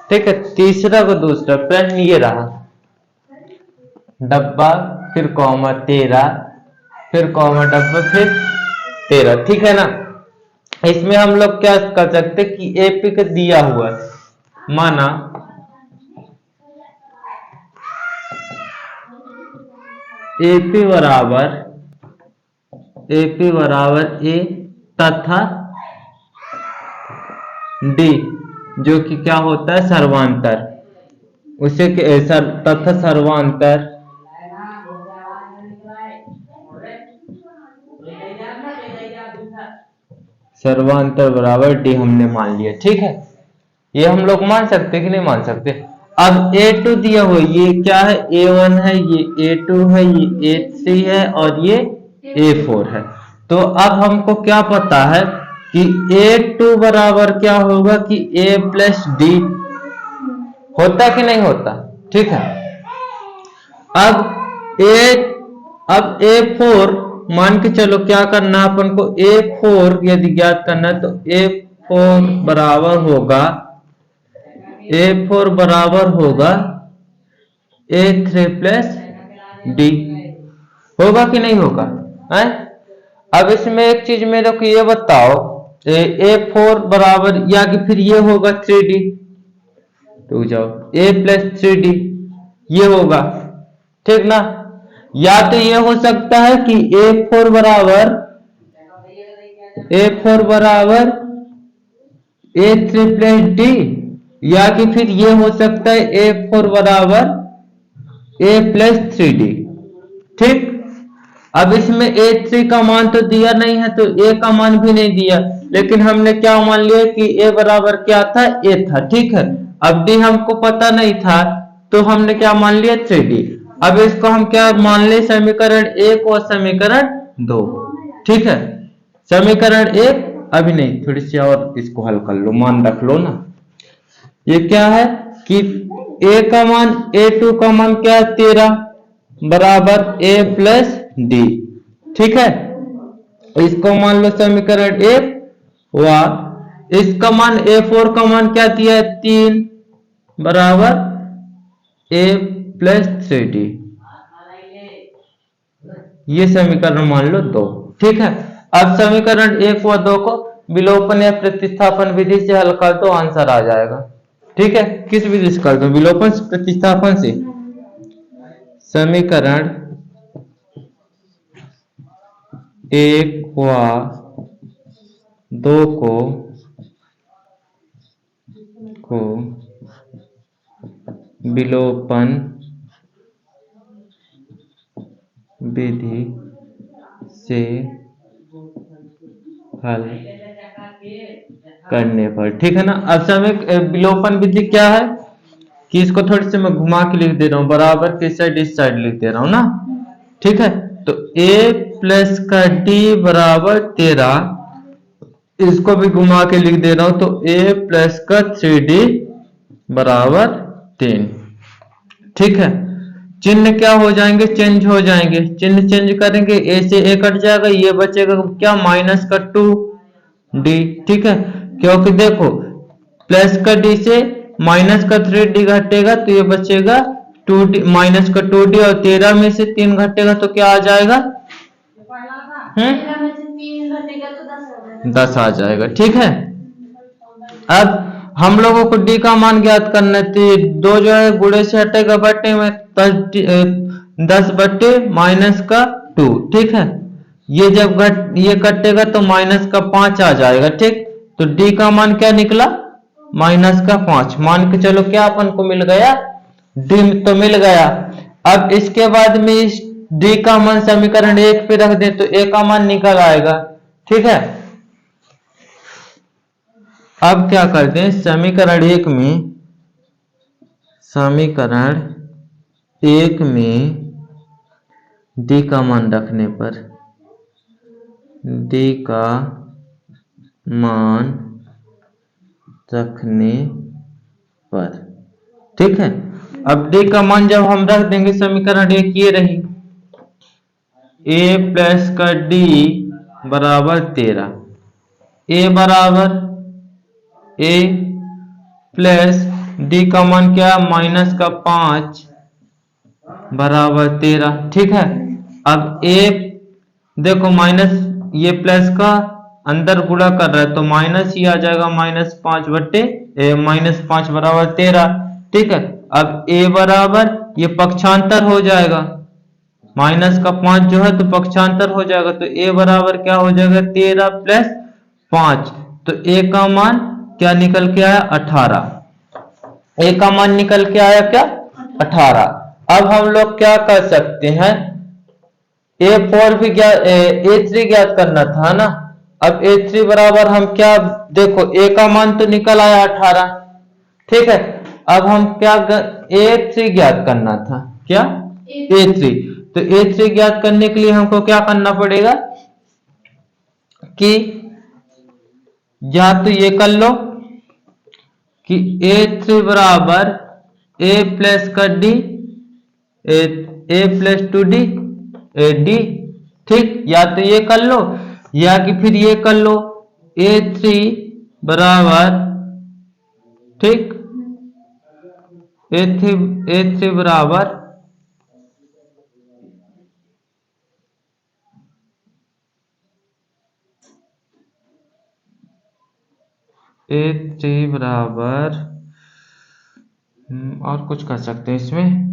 ठीक है, तीसरा को दूसरा, प्रश्न ये रहा, डब्बा फिर कॉमा 13 फिर कॉमा डब्बा फिर 13, ठीक है ना। इसमें हम लोग क्या कर सकते कि एपी का दिया हुआ है, माना एपी बराबर ए तथा डी, जो कि क्या होता है सर्वांतर, उसे तथा सर्वांतर बराबर डी हमने मान लिया, ठीक है। ये हम लोग मान सकते कि नहीं मान सकते। अब A2 दिया हुआ, ये क्या है, A1 है, ये A2 है, ये A3 है और ये A4 है। तो अब हमको क्या पता है कि A2 बराबर क्या होगा कि A प्लस डी, होता कि नहीं होता, ठीक है। अब A4 मान के चलो, क्या करना है अपन को, A4 यदि ज्ञात करना है तो A4 बराबर होगा A3 प्लस डी, होगा कि नहीं होगा है? अब इसमें एक चीज मेरे को ये बताओ, A4 बराबर या कि फिर ये होगा 3D, तो जाओ A प्लस 3D ये होगा, ठीक ना। या तो ये हो सकता है कि A4 बराबर A3 प्लस डी, या कि फिर ये हो सकता है A4 बराबर A प्लस 3D, ठीक। अब इसमें A3 का मान तो दिया नहीं है, तो A का मान भी नहीं दिया, लेकिन हमने क्या मान लिया कि A बराबर क्या था, A था, ठीक है। अब D हमको पता नहीं था, तो हमने क्या मान लिया, 3D। अब इसको हम क्या मान ले, समीकरण 1 और समीकरण 2, ठीक है। समीकरण 1 अभी नहीं, थोड़ी सी और इसको हल कर लो, मान रख लो ना। ये क्या है कि A का मान, A2 का मान क्या है 13 बराबर A प्लस डी, ठीक है। इसको मान लो समीकरण 1, व इसका मान A4 का मान क्या दिया है 3 बराबर A प्लस 3D, ये समीकरण मान लो 2, ठीक है। अब समीकरण 1 व 2 को विलोपन या प्रतिस्थापन विधि से हल कर दो, आंसर आ जाएगा, ठीक है। किस विधि से कर दो, विलोपन प्रतिस्थापन से। समीकरण 1 व 2 को विलोपन विधि से हल करने पर, ठीक है ना। अब समय विलोपन विधि क्या है कि इसको थोड़ी सी मैं घुमा के लिख दे रहा हूं, बराबर किस साइड, इस साइड लिख दे रहा हूं ना, ठीक है। तो A प्लस का D बराबर 13, इसको भी घुमा के लिख दे रहा हूं, तो A प्लस का 3D बराबर 3, ठीक है। चिन्ह क्या हो जाएंगे, चेंज हो जाएंगे, चिन्ह चेंज करेंगे, A से A कट जाएगा, ये बचेगा क्या, माइनस का 2D, ठीक है। क्योंकि देखो प्लस का D से माइनस का 3D घटेगा, तो ये बचेगा 2D, माइनस का 2D, और 13 में से 3 घटेगा तो क्या आ जाएगा, 10 आ जाएगा, ठीक है। अब हम लोगों को डी का मान ज्ञात करना है, दो जो है गुणे से हटेगा बट्टे में, 10 बट्टे माइनस का 2, ठीक है। ये जब ये कटेगा तो माइनस का 5 आ जाएगा, ठीक। तो डी का मान क्या निकला, माइनस का 5, मान के चलो क्या अपन को मिल गया, डी तो मिल गया। अब इसके बाद में इस डी का मान समीकरण 1 पे रख दे तो ए का मान निकल आएगा, ठीक है। अब क्या करते हैं, समीकरण 1 में डी का मान रखने पर, डी का मान रखने पर, ठीक है। अब डी का मान जब हम रख देंगे, समीकरण 1 ये रही, A प्लस का D बराबर 13, A बराबर A प्लस डी का मान क्या है, -5 बराबर 13। ठीक है, अब ए देखो माइनस ये प्लस का अंदर गुणा कर रहा है तो माइनस ही आ जाएगा, -5 बराबर 13। ठीक है, अब ए बराबर ये पक्षांतर हो जाएगा, -5 जो है तो पक्षांतर हो जाएगा, तो ए बराबर क्या हो जाएगा, 13 + 5। तो ए का मान क्या निकल के आया, 18। ए का मान निकल के आया क्या, 18। अब हम लोग क्या कर सकते हैं, A4 भी A3 ज्ञात करना था ना। अब A3 बराबर हम क्या, देखो A का मान तो निकल आया 18। ठीक है, अब हम क्या A3 ज्ञात करना था, क्या A3। तो A3 ज्ञात करने के लिए हमको क्या करना पड़ेगा कि या तो ये कर लो कि A3 बराबर A प्लस का D, A plus 2D D. ठीक, या तो ये कर लो या कि फिर ये कर लो, A3 बराबर, ठीक, A3 बराबर A3 बराबर और कुछ कर सकते हैं इसमें,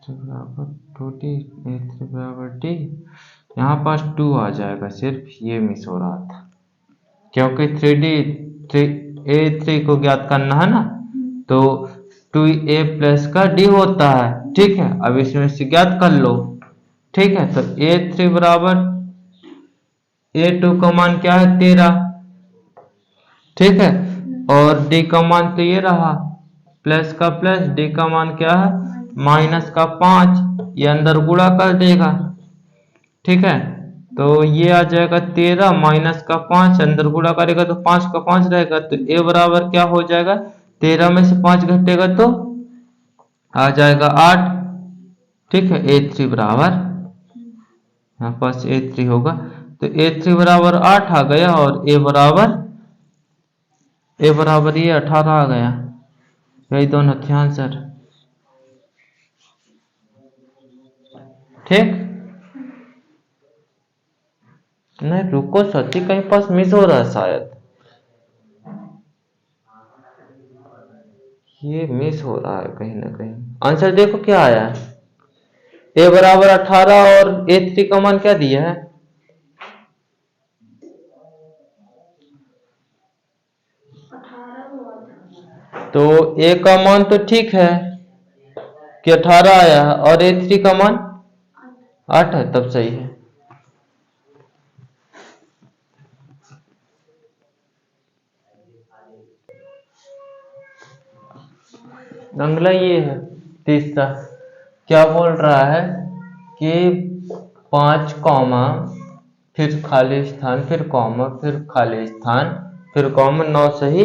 बराबर 2D, A3 बराबर D। यहाँ पास 2 आ जाएगा, सिर्फ ये मिस हो रहा था क्योंकि A3 को ज्ञात करना है ना, तो 2A प्लस का D होता है। ठीक है, अब इसमें से ज्ञात कर लो। ठीक है, तो A3 बराबर A2 का मान क्या है, 13। ठीक है, और D का मान तो ये रहा, प्लस का प्लस, D का मान क्या है, -5, ये अंदर गुणा कर देगा। ठीक है, तो ये आ जाएगा 13 -5 अंदर गुणा करेगा तो 5 का 5 रहेगा, तो A बराबर क्या हो जाएगा, 13 में से 5 घटेगा तो आ जाएगा 8। ठीक है, A3 बराबर, यहाँ पास A3 होगा, तो A3 बराबर 8 आ गया और A बराबर ये 18 आ गया। यही दोनों थे आंसर। ठीक, नहीं रुको सची, कहीं पास मिस हो रहा है शायद, ये मिस हो रहा है कहीं ना कहीं। आंसर देखो क्या आया है, A बराबर 18 और A3 का मान क्या दिया है, तो A का मान तो ठीक है कि 18 आया है और A3 का मान 8 है, तब सही है। अगला ये है तीसरा, क्या बोल रहा है कि 5 कॉमा फिर खाली स्थान, फिर कॉमा, फिर खाली स्थान, फिर कॉमा, 9 सही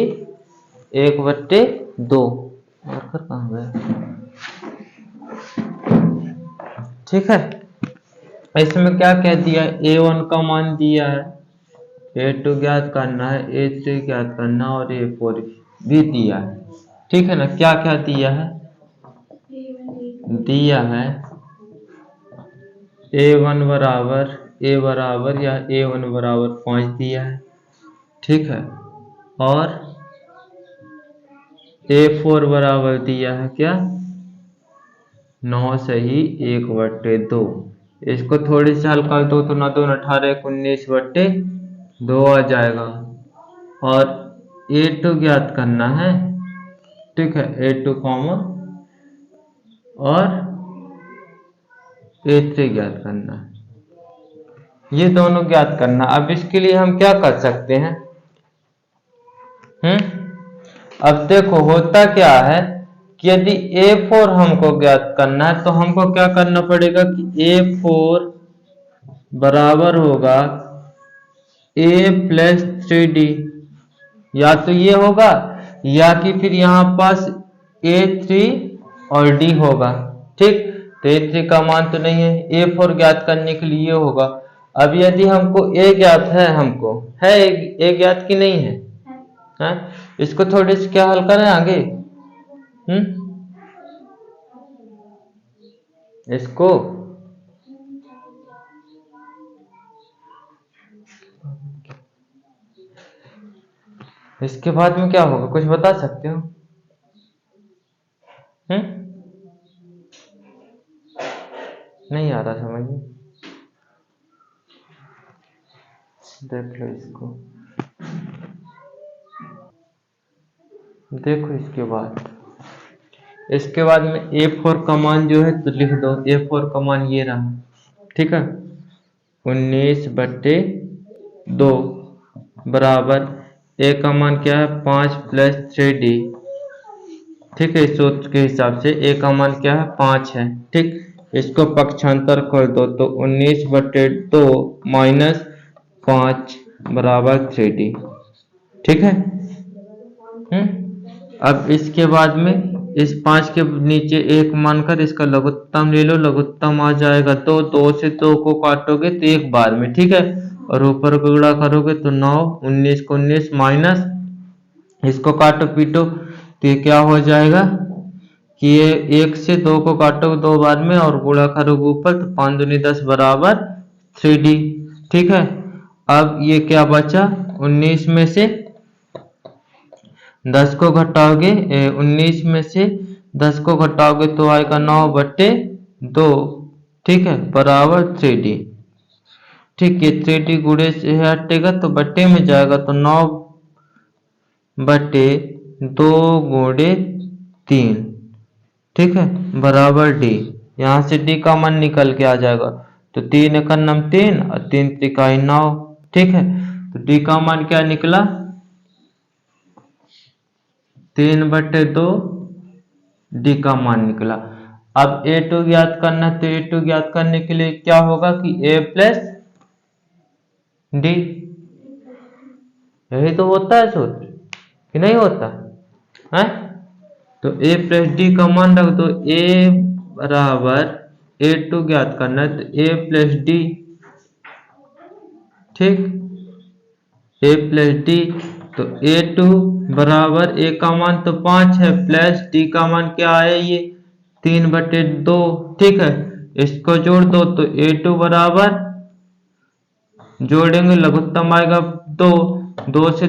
1/2। और फिर कहाँ गया, ठीक है, इसमें क्या कह दिया, A1 का मान दिया है, A2 ज्ञात करना है, A3 ज्ञात करना और A4 भी दिया है। ठीक है ना, क्या क्या दिया है, दिया है A1 बराबर या A1 बराबर 5 दिया है। ठीक है, और A4 बराबर दिया है क्या, 9 सही 1/2। इसको थोड़ी सी हल कर दो तो 9 2 18 19/2 आ जाएगा। और A2 ज्ञात करना है। ठीक है, A2 कॉमन और A3 ज्ञात करना है, ये दोनों ज्ञात करना। अब इसके लिए हम क्या कर सकते हैं, अब देखो होता क्या है कि यदि A4 हमको ज्ञात करना है तो हमको क्या करना पड़ेगा कि A4 बराबर होगा A प्लस 3D, या तो ये होगा या कि फिर यहाँ पास A3 और D होगा। ठीक, तो A3 का मान तो नहीं है, A4 ज्ञात करने के लिए होगा। अब यदि हमको A ज्ञात है, हमको है A ज्ञात की नहीं है, है। इसको थोड़ी सी क्या हल करें आगे, इसको इसके बाद में क्या होगा, कुछ बता सकते हो? नहीं आ रहा समझ में? देख लो इसको, देखो इसके बाद में A4 का मान जो है तो लिख दो। A4 का मान ये रहा, ठीक है, 19/2 बराबर A का मान क्या है 5 + 3D, ठीक है। इस सूत्र के हिसाब से A का मान क्या है 5 है, ठीक। इसको पक्षांतर कर दो तो 19/2 माइनस 5 बराबर 3D, ठीक है। अब इसके बाद में इस 5 के नीचे 1 मानकर इसका लघुत्तम ले लो, लघुत्तम आ जाएगा तो 2 से 2 को काटोगे तो एक बार में, ठीक है, और ऊपर गुणा करोगे तो 9, 19 को 19 माइनस इसको काटो पीटो तो ये क्या हो जाएगा कि ये 1 से 2 को काटोगे 2 बार में और गुणा करोगे ऊपर तो 5 दूनी 10 बराबर 3D, ठीक है। अब ये क्या बचा, 19 में से 10 को घटाओगे, 19 में से 10 को घटाओगे तो आएगा 9/2, ठीक है, बराबर 3D, ठीक है। 3D गुणे से हटेगा तो बट्टे में जाएगा तो 9/2 गुणे 3, ठीक है, बराबर D। यहाँ से D का मान निकल के आ जाएगा तो 3 × 9 3 और 3 × 3 9, ठीक है। तो D का मान क्या निकला 3/2 D का मान निकला। अब A2 ज्ञात करना, तो A2 ज्ञात करने के लिए क्या होगा कि A + D, यही तो होता है सूत्र कि नहीं होता है। तो A + D का मान रख दो, A बराबर A2 ज्ञात करना है तो A + D, ठीक, A + D तो A2 बराबर A का मान तो 5 है प्लस D का मान क्या है ये 3/2, ठीक है। इसको जोड़ दो तो A2 बराबर जोड़ेंगे लघुत्तम आएगा 2, 2 से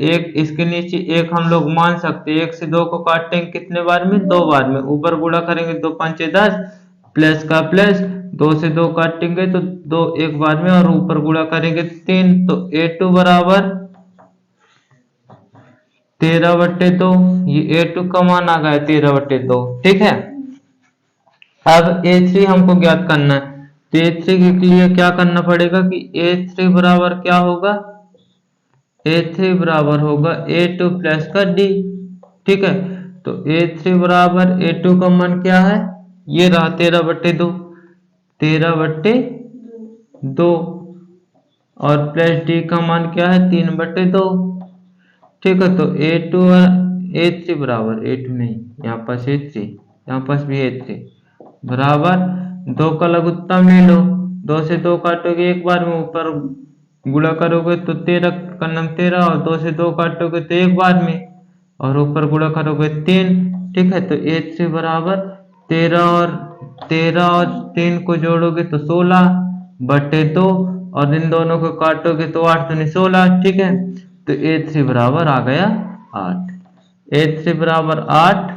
1 इसके नीचे 1 हम लोग मान सकते हैं, 1 से 2 को काटेंगे कितने बार में 2 बार में, ऊपर गुणा करेंगे 2 × 5 = 10 प्लस का प्लस 2 से 2 काटेंगे तो 2 एक बार में और ऊपर गुणा करेंगे 3, तो A2 बराबर 13/2, ये A2 का मान आ गया 13/2, ठीक है। अब A3 हमको ज्ञात करना है तो A3 के लिए क्या करना पड़ेगा कि A3 बराबर क्या होगा, A3 बराबर होगा A2 प्लस का D, ठीक है। तो A3 बराबर A2 का मान क्या है ये रहा 13/2, 13/2 और प्लस D का मान क्या है 3/2, ठीक है। तो A2 A3 बराबर A2 नहीं, यहाँ पास A3, यहाँ पास भी A3 बराबर 2 का लघुत्तम ले लो, 2 से 2 काटोगे एक बार में, ऊपर गुणा करोगे तो 13 का 13 और 2 से 2 काटोगे तो एक बार में और ऊपर गुणा करोगे 3, ठीक है। तो A3 बराबर 13 और 3 को जोड़ोगे तो 16/2 और इन दोनों को काटोगे तो 8 दूनी 16, ठीक है। तो A3 बराबर आ गया 8, A3 बराबर 8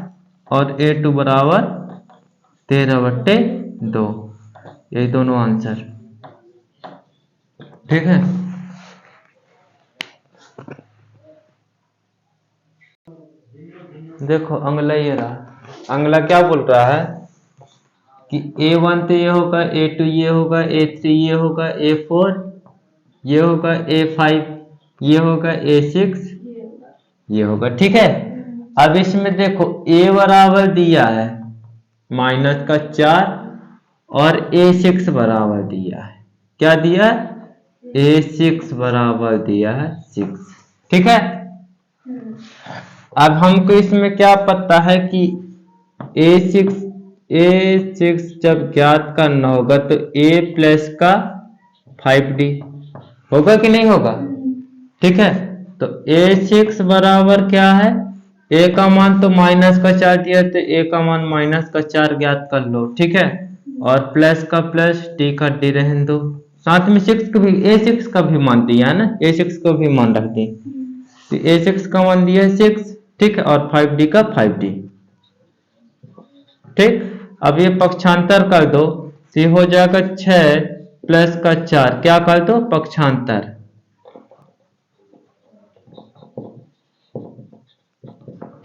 और A2 बराबर 13/2, यही दोनों आंसर, ठीक है। देखो अगला ये रहा, अगला क्या बोल रहा है कि A1 तो ये होगा, A2 ये होगा, A3 ये होगा, A4 ये होगा, A5 ये होगा, A6 ये होगा, ठीक है। अब इसमें देखो A बराबर दिया है -4 और A6 बराबर दिया है, क्या दिया है A6 बराबर दिया है 6, ठीक है। अब हमको इसमें क्या पता है कि A6 जब ज्ञात करना होगा तो A प्लस का 5D होगा कि नहीं होगा, ठीक है। तो A6 बराबर क्या है, A का मान तो -4 दिया, तो A का मान -4 ज्ञात कर लो, ठीक है। और प्लस का प्लस, डी का डी रहने दो, साथ में 6 का भी, A6 का भी मान दिया है ना, A6 को भी मान रख दी, तो A6 का मान दिया है 6, ठीक है, और 5D का 5D, ठीक। अब ये पक्षांतर कर दो, तो ये हो जाएगा 6 प्लस का 4, क्या कर दो, पक्षांतर,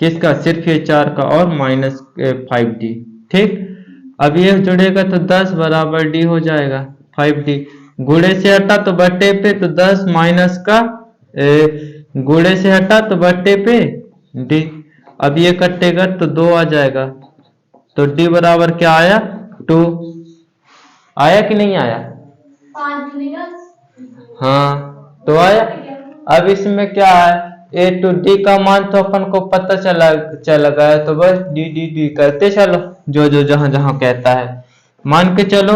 किसका, सिर्फ ये 4 का, और -5D, ठीक। अब ये जुड़ेगा तो 10 बराबर D हो जाएगा, 5D, गुणे से हटा तो बट्टे पे, तो 10 माइनस का गुणे से हटा तो बट्टे पे D, अब ये कटेगा तो 2 आ जाएगा, तो D बराबर क्या आया, 2, आया कि नहीं आया, हाँ तो आया। अब इसमें क्या है, A to D का मान तो अपन को पता चला गया, तो बस D D D करते चलो, जो जो जहां जहां कहता है। मान के चलो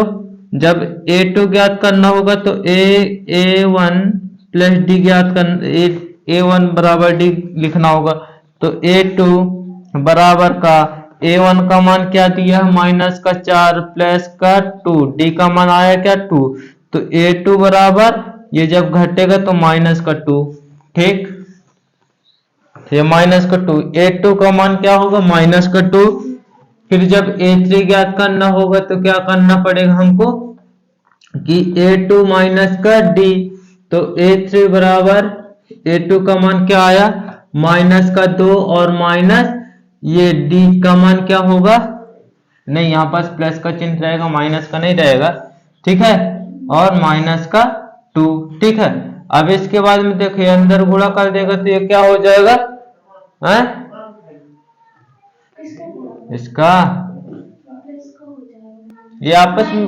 जब A2 ज्ञात करना होगा तो A1 प्लस D ज्ञात करना, A1 बराबर D लिखना होगा, तो A2 बराबर का A1 का मान क्या दिया, -4 प्लस का 2, D का मान आया क्या, 2, तो A2 बराबर, ये जब घटेगा तो -2, ठीक, ये -2, A2 का मान क्या होगा, -2, फिर जब A3 ज्ञात करना होगा तो क्या करना पड़ेगा हमको, कि A2 माइनस का D, तो A3 बराबर, A2 का मान क्या आया, -2, और माइनस ये D का मान क्या होगा, नहीं यहाँ पास प्लस का चिन्ह रहेगा, माइनस का नहीं रहेगा, ठीक है, और -2, ठीक है। अब इसके बाद में देखिए अंदर गुणा कर देगा तो ये क्या हो जाएगा, है इसका, ये आपस में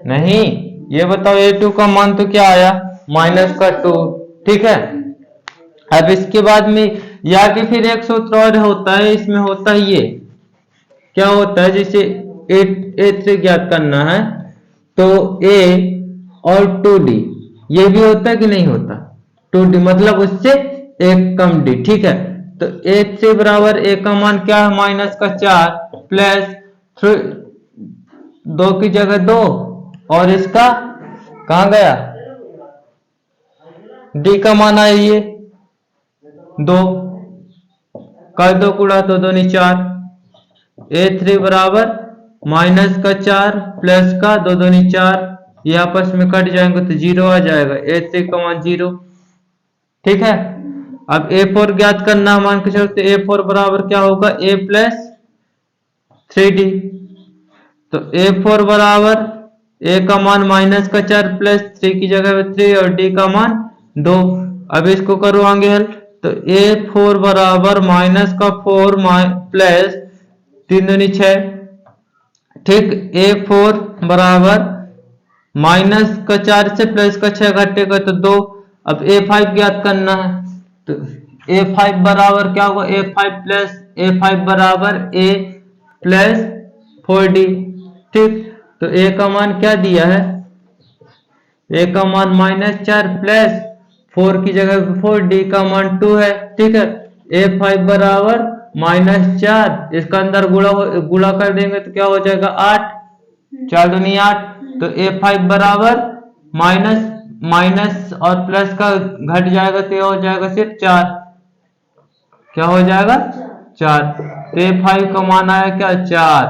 नहीं, ये बताओ A2 का मान तो क्या आया, -2, ठीक है। अब इसके बाद में या कि फिर एक सूत्र और होता है, इसमें होता है ये, क्या होता है, जैसे A3 ज्ञात करना है तो A और 2D, ये भी होता है कि नहीं होता, 2D मतलब उससे एक कम D, ठीक है। तो A3 बराबर A का मान क्या है, -4 प्लस 2 की जगह 2, और इसका कहां गया, D का मान आया ये 2, कर दो गुणा, तो 2 × 4, A3 बराबर -4 प्लस का 2 × 4, ये आपस में कट जाएंगे तो 0 आ जाएगा, A3 का मान 0, ठीक है। अब A4 ज्ञात करना, मान के चलते A4 बराबर क्या होगा, A प्लस 3D, तो A4 बराबर A का मान -4 प्लस 3 की जगह 3, और D का मान 2, अब इसको करो आगे हल, तो A4 बराबर -4 प्लस 3 दूनी 6, ठीक, A4 बराबर -4 से प्लस का 6 घटेगा तो 2, अब A5 ज्ञात करना है, तो A5 बराबर क्या होगा, A5 बराबर A प्लस 4D, ठीक, तो A का मान क्या दिया है, A का मान -4 प्लस 4 की जगह 4, D का मान 2 है, ठीक है। A5 बराबर -4, इसका अंदर गुणा कर देंगे तो क्या हो जाएगा, 8, 4 दूनी 8, तो A5 बराबर माइनस और प्लस का घट जाएगा तो हो जाएगा सिर्फ 4, क्या हो जाएगा 4, तो A5 का मान आया क्या 4,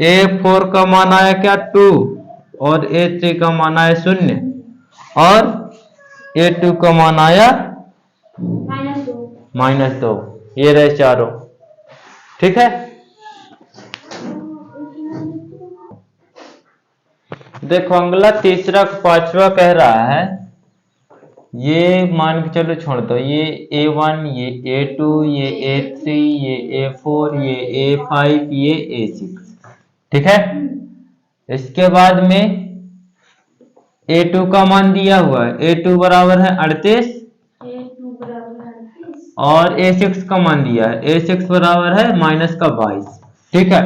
A4 का मान आया क्या 2, और A3 का मान आया 0, और A2 का मान आया -2, ये रहे चारों, ठीक है। देखो अगला तीसरा पांचवा कह रहा है, ये मान के चलो छोड़ दो, ये A1, ये A2, ये A3, ये A4, ये A5, ये A6, ठीक है। इसके बाद में A2 का मान दिया हुआ है, A2 बराबर है 38, और A6 का मान दिया है, A6 बराबर है -22, ठीक है।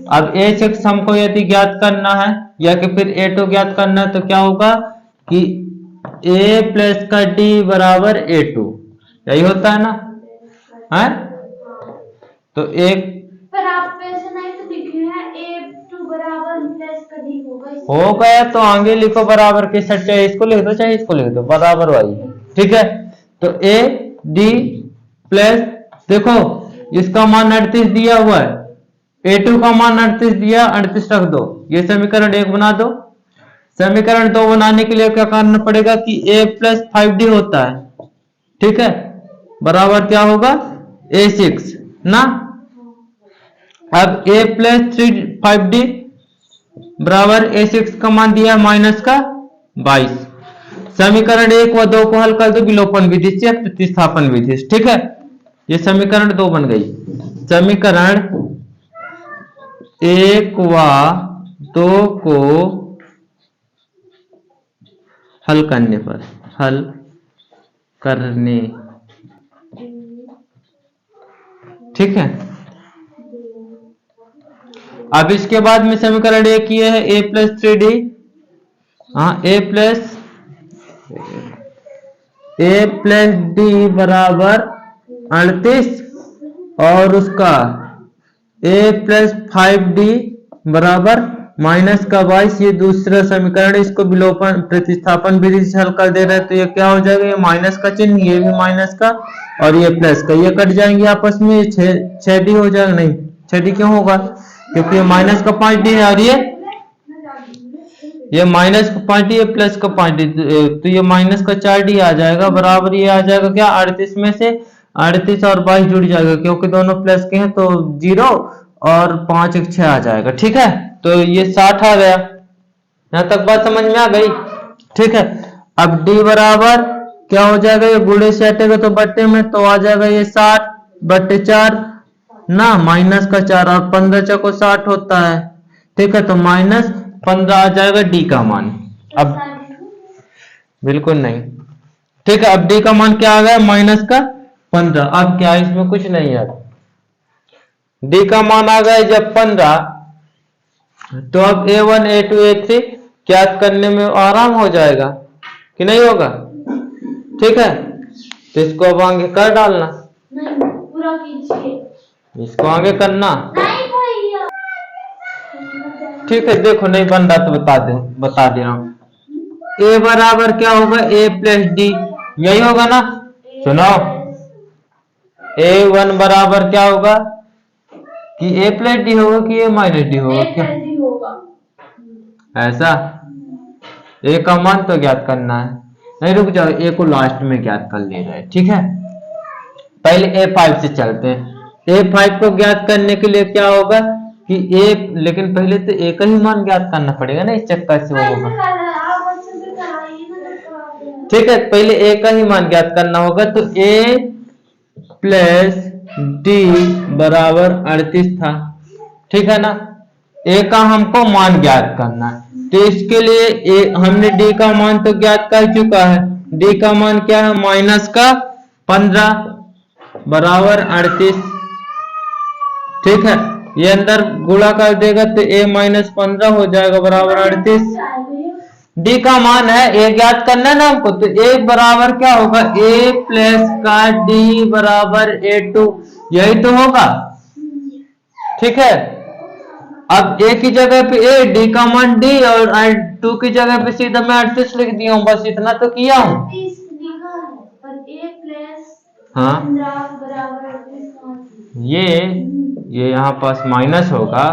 अब A6 हमको यदि ज्ञात करना है या कि फिर A2 ज्ञात करना है तो क्या होगा, कि ए प्लस का डी बराबर ए टू, यही होता है ना, है? तो एक पर आप वैसे नहीं तो लिखे हैं A2 बराबर प्लस का डी होगा। हो गया तो आगे लिखो बराबर के साथ, चाहे इसको लिख दो चाहे इसको लिख दो, बराबर वाली, ठीक है। तो ए डी प्लस, देखो इसका मान 38 दिया हुआ है, A2 का मान 38 दिया, 38 रख दो, ये समीकरण 1 बना दो। समीकरण 2 बनाने के लिए क्या करना पड़ेगा कि a प्लस 5d होता है, ठीक है, बराबर क्या होगा a6 ना। अब a प्लस 5d बराबर a6 का मान दिया माइनस का 22। समीकरण 1 व 2 को हल कर दो विलोपन विधि से या प्रतिस्थापन विधि से, ठीक है। ये समीकरण 2 बन गई। समीकरण 1 व 2 को हल करने ठीक है। अब इसके बाद में समीकरण 1 ये है a प्लस 3d, हाँ a प्लस डी बराबर 38 और उसका a प्लस 5d बराबर माइनस का 22। ये दूसरा समीकरण, इसको विलोपन प्रतिस्थापन विधि से हल कर दे रहे हैं तो ये क्या हो जाएगा, ये माइनस का चिन्ह, ये भी माइनस का और ये प्लस का, ये कट जाएंगे आपस में, 6d हो जाएगा, नहीं 6d क्यों होगा, क्योंकि ये माइनस का 5d है और ये माइनस का 5d है प्लस का 5d, तो ये माइनस का 4d आ जाएगा, बराबर ये आ जाएगा क्या 38 में से 38 और 22 जुड़ जाएगा, क्योंकि दोनों प्लस के हैं तो 0 और 5 1 6 आ जाएगा, ठीक है। तो ये 60 आ गया, यहां तक बात समझ में आ गई, ठीक है। अब d बराबर क्या हो जाएगा, ये गुणे से हटेगा तो बट्टे में, तो आ जाएगा ये 60 बट्टे 4 ना, माइनस का 4 और 15 चौको 60 होता है, ठीक है। तो माइनस 15 आ जाएगा d का मान। अब बिल्कुल नहीं, ठीक है। अब d का मान क्या आ गया, माइनस का 15। अब क्या इसमें कुछ नहीं है, d का मान आ गया जब 15, तो अब a1 a2 a3 ज्ञात करने में आराम हो जाएगा कि नहीं होगा, ठीक है। तो इसको अब आगे कर डालना, नहीं पूरा कीजिए, इसको आगे करना, नहीं भैया, ठीक है। देखो नहीं बन रहा तो बता दे रहा हूं। a बराबर क्या होगा, a प्लस डी, यही होगा ना, सुनो a1 बराबर क्या होगा कि a प्लस डी होगा कि a माइनस डी होगा, क्या ऐसा, a का मान तो ज्ञात करना है, नहीं रुक जाओ, a को लास्ट में ज्ञात कर ले रहे हैं, ठीक है। पहले a5 से चलते हैं। a5 को ज्ञात करने के लिए क्या होगा कि a, लेकिन पहले तो a का ही मान ज्ञात करना पड़ेगा ना, इस चक्कर से वो होगा, ठीक है। पहले a का ही मान ज्ञात करना होगा, तो a प्लस डी बराबर 38 था, ठीक है ना। a का हमको मान ज्ञात करना है, तो इसके लिए हमने d का मान तो ज्ञात कर चुका है, d का मान क्या है, माइनस का 15 बराबर 38, ठीक है। ये अंदर गुणा कर देगा तो a माइनस 15 हो जाएगा बराबर 38। d का मान है, a ज्ञात करना है ना हमको, तो a बराबर क्या होगा, a प्लस का d बराबर a2, यही तो होगा, ठीक है। अब a की जगह पे a, d का मान d और 2 की जगह पे सीधा मैं 38 लिख दिया हूँ, बस इतना तो किया हूँ। हाँ ये यहाँ पास माइनस होगा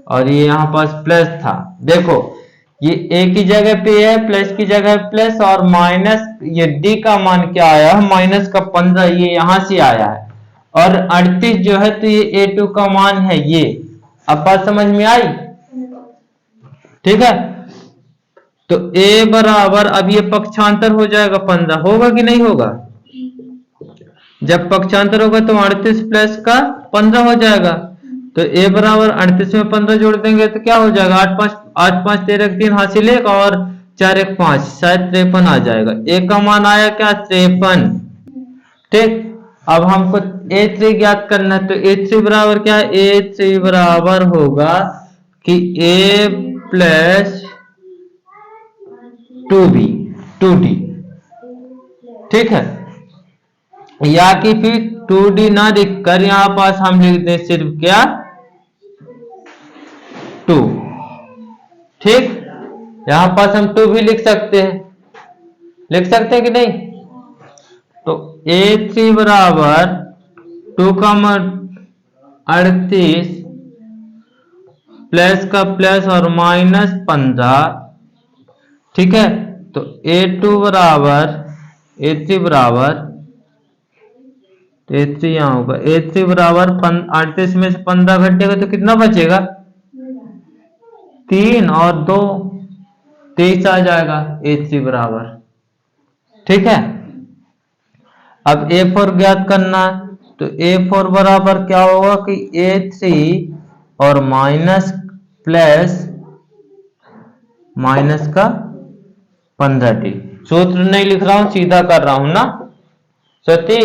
और ये यहाँ पास प्लस था, देखो ये a की जगह पे है, प्लस की जगह प्लस और माइनस, ये d का मान क्या आया है, माइनस का 15, ये यहां से आया है, और 38 जो है तो ये a2 का मान है ये। अब बात समझ में आई, ठीक है। तो a बराबर, अब ये पक्षांतर हो जाएगा 15, होगा कि नहीं होगा, जब पक्षांतर होगा तो 38 प्लस का 15 हो जाएगा, तो a बराबर 38 में 15 जोड़ देंगे तो क्या हो जाएगा, 8 5 13 3 हासिल 1 और 4 1 5, शायद 53 आ जाएगा। a का मान आया क्या, 53, ठीक। अब हमको a3 ज्ञात करना है, तो a3 बराबर क्या है, a3 बराबर होगा कि a प्लस 2b, 2D, ठीक है। या कि फिर 2D ना लिख कर यहां पास हम लिख दें सिर्फ क्या 2, ठीक। यहां पास हम 2 भी लिख सकते हैं, कि नहीं। तो A3 बराबर 2,38 प्लस का प्लस और माइनस 15, ठीक है। तो A3 बराबर A3 यहां होगा, A3 बराबर 38 में से 15 घटेगा तो कितना बचेगा 3 और 2 23 आ जाएगा A3 बराबर, ठीक है। अब A4 ज्ञात करना है, तो A4 बराबर क्या होगा कि A3 और माइनस प्लस माइनस का 15D। सूत्र नहीं लिख रहा हूं, सीधा कर रहा हूं ना सती,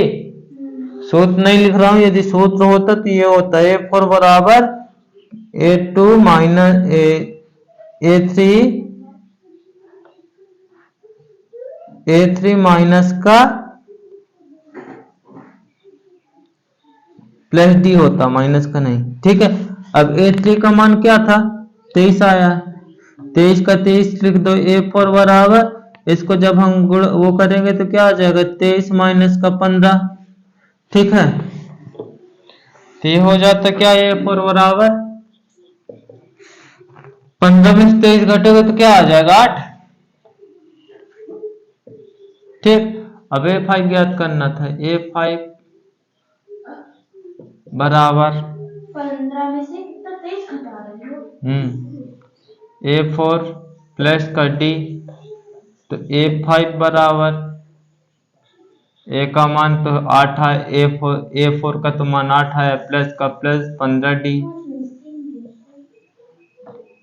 सूत्र नहीं लिख रहा हूं। यदि सूत्र होता तो ये होता है A4 बराबर A2 माइनस A3 माइनस का प्लस D होता, माइनस का नहीं, ठीक है। अब A3 का मान क्या था 23 आया, 23 का 23 लिख दो। A4 बराबर, इसको जब हम गुण वो करेंगे तो क्या आ जाएगा 23 माइनस का 15, ठीक है। तो ये हो जाता क्या A4 बराबर 15 में से 23 घटेगा तो क्या आ जाएगा 8, ठीक। अब A5 ज्ञात करना था, A5 बराबर 15 में से कितना 23 घटा रहे हो। A4 प्लस का D, तो A5 बराबर A का मान तो 8 है, A4 का तो मान 8 है, प्लस का प्लस 15D,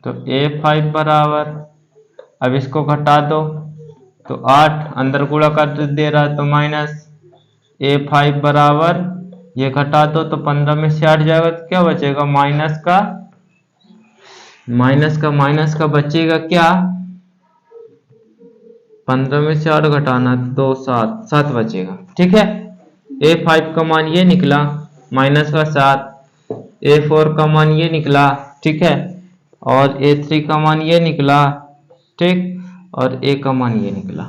तो A5 बराबर, अब इसको घटा दो तो 8 अंदर गुणा कर दे रहा है तो माइनस, A5 बराबर ये घटा दो तो 15 में से 8 जाएगा तो क्या बचेगा माइनस का बचेगा क्या 15 में से 8 घटाना तो 7 बचेगा, ठीक है। A5 का मान ये निकला माइनस का 7, A4 का मान ये निकला, ठीक है, और A3 का मान ये निकला, ठीक, और A का मान ये निकला।